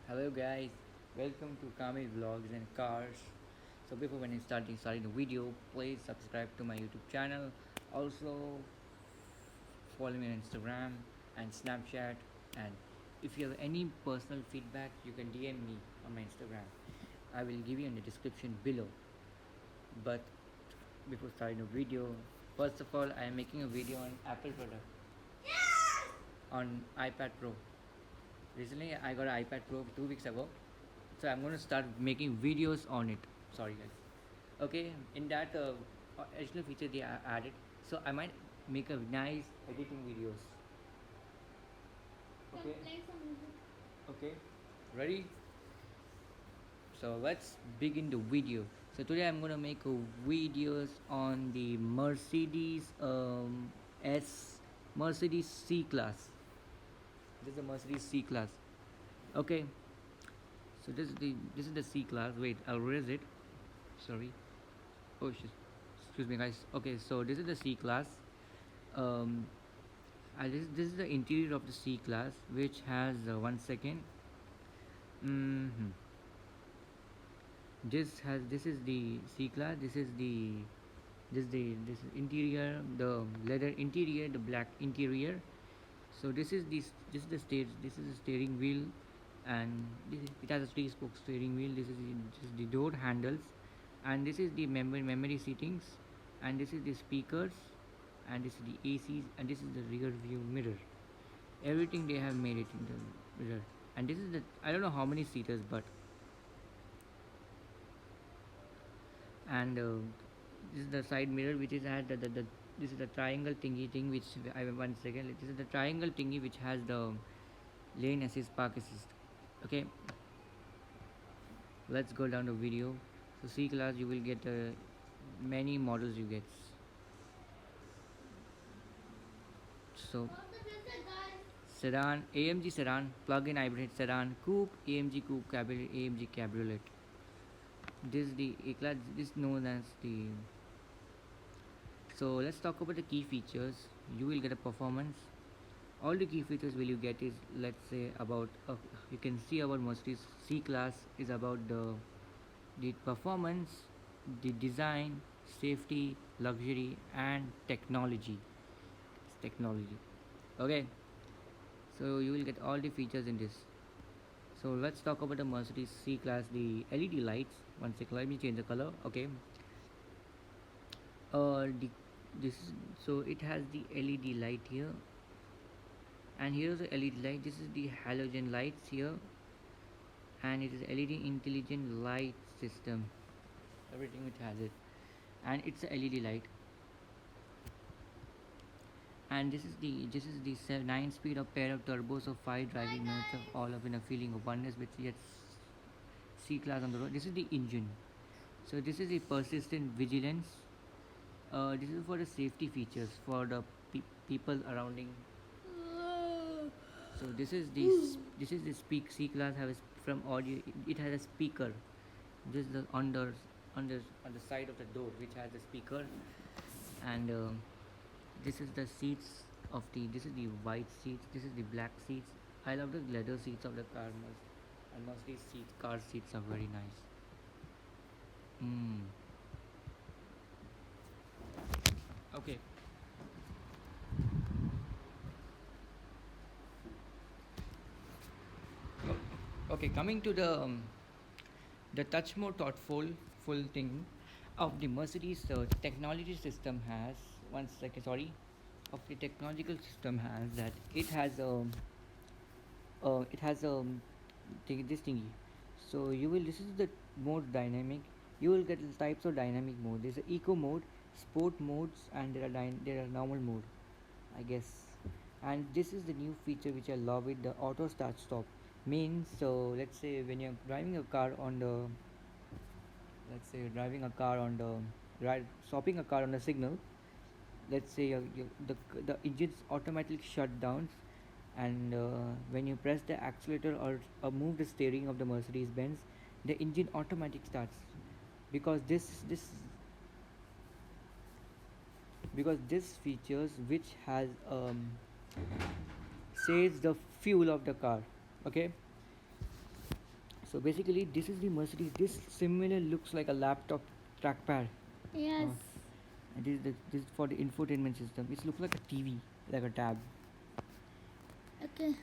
Hello guys, welcome to Kami Vlogs and Cars. So before when starting the video, please subscribe to my YouTube channel. Also follow me on Instagram and Snapchat. And if you have any personal feedback, you can DM me on my Instagram. I will give you in the description below. But before starting the video, first of all, I am making a video on Apple product on iPad Pro. Recently, I got an iPad Pro 2 weeks ago, so I'm going to start making videos on it. Sorry, guys. Okay, in that additional feature they added, so I might make a nice editing videos. Okay. Okay. Ready? So let's begin the video. So today I'm gonna make a videos on the S Mercedes C class. This is the Mercedes C class. Okay. So this is the C class. Wait, I'll erase it. Sorry. Oh shit. Excuse me, guys. Okay, so this is the C class. Um, this is the interior of the C class, which has 1 second. Mm-hmm. This is the C class. This interior, the leather interior, the black interior. So this is the stage. This is the steering wheel, and it has a three-spoke steering wheel. This is the door handles, and this is the memory seatings, and this is the speakers, and this is the ACs, and this is the rear view mirror. Everything they have made it in the mirror, and this is the I don't know how many seaters, but and this is the side mirror which is had the this is the triangle thingy thing which I one second. This is the triangle thingy which has the lane assist, park assist. Okay, let's go down the video. So C class you will get many models you get. So sedan, AMG sedan, plug-in hybrid sedan, coupe, AMG coupe, cabriolet, AMG cabriolet. This is the A class. This is known as the. So let's talk about the key features. You will get a performance. All the key features will you get is, let's say, about you can see our Mercedes C class is about the performance, the design, safety, luxury, and technology. It's technology. Okay, so you will get all the features in this. So let's talk about the Mercedes C class, the LED lights. One second, let me change the color. Okay, the this so it has the LED light here, and here's the LED light. This is the halogen lights here, and it is LED intelligent light system. Everything which has it, and it's a LED light. And this is the 9 speed of pair of turbos of 5 driving minutes of all of in a feeling of oneness with yet C class on the road. This is the engine. So this is the persistent vigilance. This is for the safety features for the people surrounding. So this is the C class have from audio. It has a speaker. This is the on the side of the door which has a speaker, and this is the seats of the. This is the white seats. This is the black seats. I love the leather seats of the car most. And mostly car seats are very nice. Mm. Okay. Okay, coming to the touch more thoughtful full thing of the Mercedes technology system has one second sorry of the technological system has that it has this thingy. So you will this is the mode dynamic. You will get types of dynamic mode. There's a eco mode, sport modes, and there are normal mode, I guess. And this is the new feature which I love it, the auto start stop. Means so let's say when you're driving a car on the let's say you're driving a car on the right stopping a car on the signal. Let's say the engine's automatically shut down, and when you press the accelerator or move the steering of the Mercedes Benz, the engine automatic starts, because this features which has saves the fuel of the car. Okay, So basically, this is the Mercedes. This similar looks like a laptop trackpad. Yes. Uh, and this is for the infotainment system. It looks like a TV, like a tab. Okay.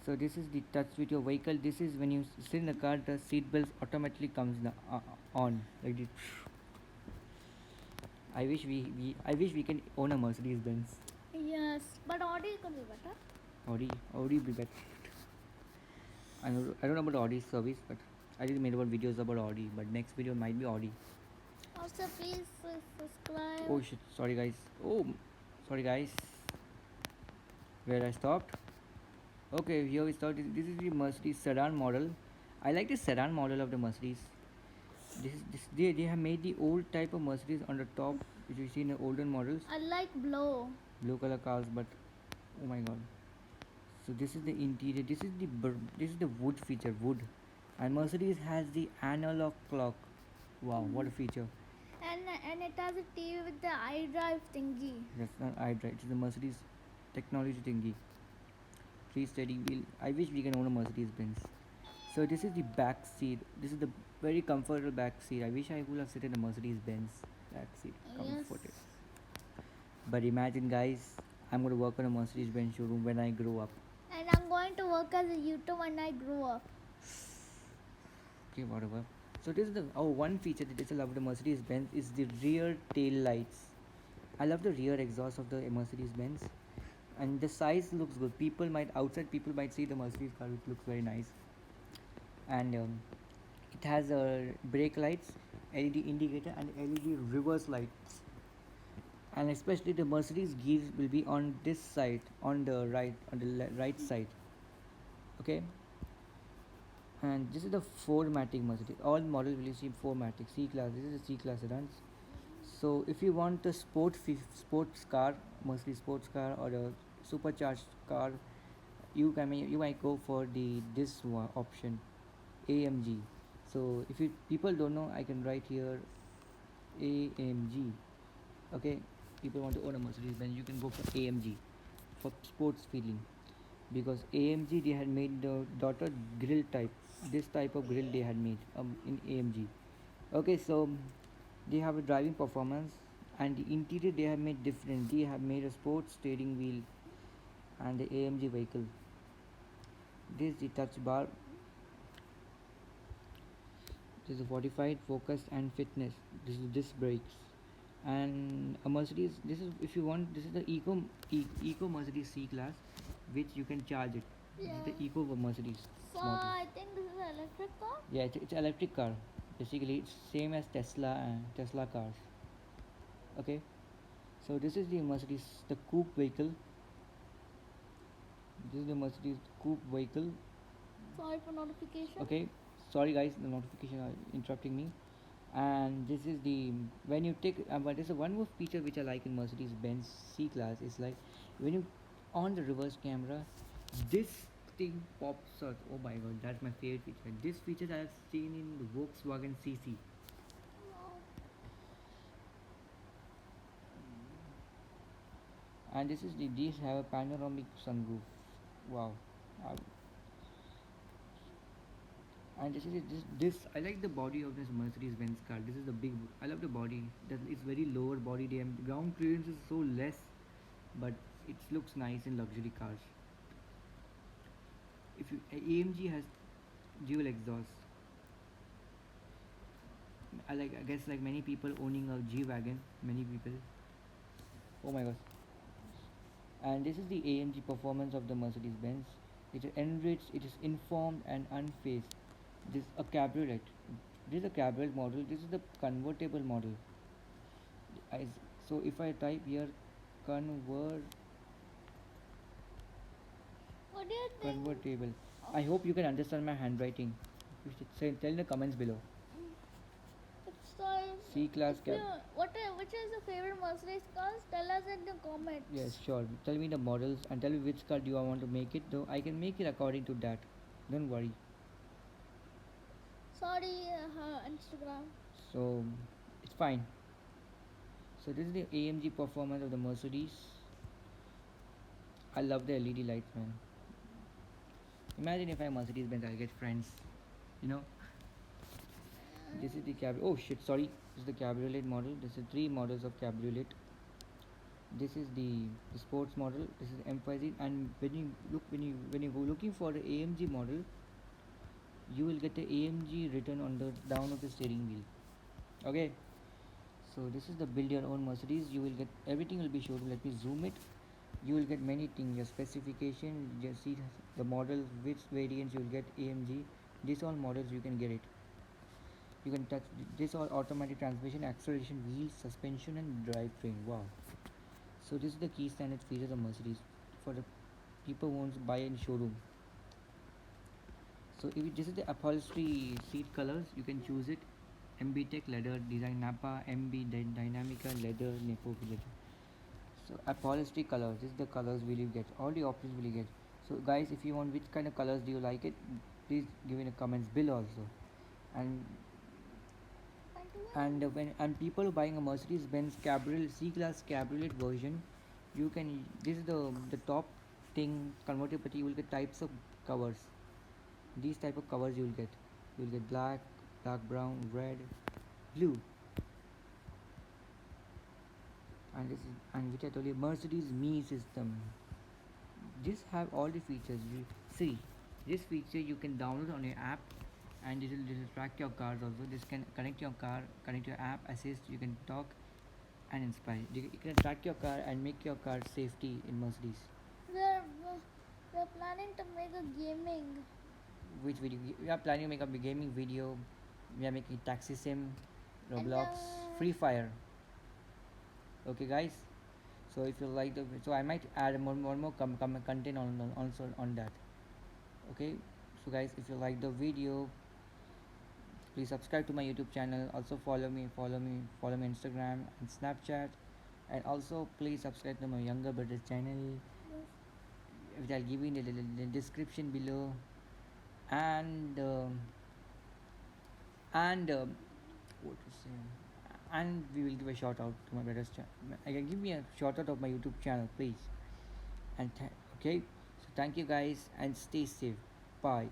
This is the touch with your vehicle. This is when you sit in the car, the seat belts automatically comes on like this. I wish we can own a Mercedes Benz. Yes, but Audi could be better. Audi be better. I don't know about Audi's service, but I did made about videos about Audi. But next video might be Audi. Also, please subscribe. Oh shit! Sorry guys. Oh, sorry guys. Where I stopped? Okay, here we start. This is the Mercedes sedan model. I like the sedan model of the Mercedes. They have made the old type of Mercedes on the top, which you see in the older models, I like blue color cars. But oh my god! So this is the interior. This is the wood feature, wood, and Mercedes has the analog clock. Wow, what a feature! and it has a TV with the iDrive thingy. That's not iDrive. It's the Mercedes technology thingy. Three steering wheel. I wish we can own a Mercedes Benz. So this is the back seat. This is the very comfortable back seat. I wish I could have sit in a Mercedes Benz back seat. Yes. Comfortable. But imagine guys, I'm gonna work on a Mercedes Benz showroom when I grow up. And I'm going to work as a YouTuber when I grow up. Okay, whatever. So this is the one feature that I love of the Mercedes Benz is the rear tail lights. I love the rear exhaust of the Mercedes Benz, and the size looks good. People might see the Mercedes car, which looks very nice, and it has brake lights, LED indicator, and LED reverse lights. And especially the Mercedes gears will be on this side, on the right side. Okay, and this is the 4MATIC Mercedes. All models will see 4MATIC C class. This is a C class sedans. So if you want a sports car, Mercedes sports car or a supercharged car, you might go for this one option, AMG. So if people don't know, I can write here AMG. Okay, people want to own a Mercedes Benz, you can go for AMG for sports feeling, because AMG they had made the daughter grill type. This type of grill they had made in AMG. Okay, so they have a driving performance, and the interior they have made different. They have made a sports steering wheel and the AMG vehicle. This is the touch bar. This is fortified focus and fitness. This is disc brakes, and a Mercedes. This is if you want. This is the Eco Mercedes C class, which you can charge it. This is the Eco Mercedes So model. I think this is an electric car. Yeah, it's electric car. Basically, it's same as Tesla cars. Okay, so this is the Mercedes, the coupe vehicle. This is the Mercedes coupe vehicle. Sorry for notification. Okay, sorry guys, the notification are interrupting me. And this is the when you take but there's a one more feature which I like in Mercedes Benz C class is like when you on the reverse camera, this thing pops out. Oh my god, that's my favorite feature. This feature I have seen in the Volkswagen CC. And this is these have a panoramic sunroof. Wow. Uh, and this I like the body of this Mercedes Benz car. This is the big. I love the body. That it's very lower body. The ground clearance is so less, but it looks nice in luxury cars. If you AMG has dual exhaust. I guess like many people owning a G wagon. Many people. Oh my god. And this is the AMG performance of the Mercedes Benz. It is enriched, it is informed and unfazed. This is a cabriolet. This is a cabriolet model. This is the convertible model. So if I type here convertible, What do you think? convertible. I hope you can understand my handwriting. You should tell in the comments below. It's like C class cab. which is your favorite Mercedes cars? Tell us in the comments. Yes, sure. Tell me the models and tell me which car do you want to make it. Though I can make it according to that. Don't worry. Sorry, Instagram. So it's fine. So this is the AMG performance of the Mercedes. I love the LED lights, man. Imagine if I'm Mercedes Benz, I'll get friends. you know. This is the cab. Oh shit! Sorry. This is the cabriolet model. This is three models of cabriolet. This is the sports model. This is M5Z. And when you go looking for the AMG model, you will get the AMG written on the down of the steering wheel. Okay. So this is the build your own Mercedes. You will get everything will be shown. Let me zoom it. You will get many things. Your specification. You see the model, which variants you will get AMG. These all models you can get it. You can touch this all automatic transmission, acceleration, wheels, suspension, and drivetrain. Wow! So this is the key standard features of Mercedes for the people who wants to buy in showroom. So if this is the upholstery seat colors, you can choose it. MB Tech leather, design Napa, MB Dynamica leather, Nepo leather. So upholstery colors, this is the colors will you get. All the options will you get. So guys, if you want which kind of colors do you like it, please give in the comments below also. And and people buying a Mercedes Benz Cabriolet C-Class Cabriolet version, you can this is the top thing convertibility. You will get types of covers. These type of covers you will get. You will get black, dark brown, red, blue, and this is and which I told you Mercedes Me system. This have all the features. You see, this feature you can download on your app, and this will track your cars also. This can connect your car, connect your app, assist. You can talk and inspire. You can track your car and make your car safety in Mercedes. We're we're planning to make a gaming. Which video? We are planning to make a gaming video. We are making Taxi Sim, And Roblox, Free Fire. Okay, guys. So if you like the, so I might add more content on also on that. Okay. So guys, if you like the video, please subscribe to my YouTube channel. Also follow me Instagram and Snapchat, and also please subscribe to my younger brother's channel, which I'll give you in the description below. And and what to say? And we will give a shout out to my brother's channel. I can give me a shout out of my YouTube channel, please. And okay, so thank you guys and stay safe. Bye.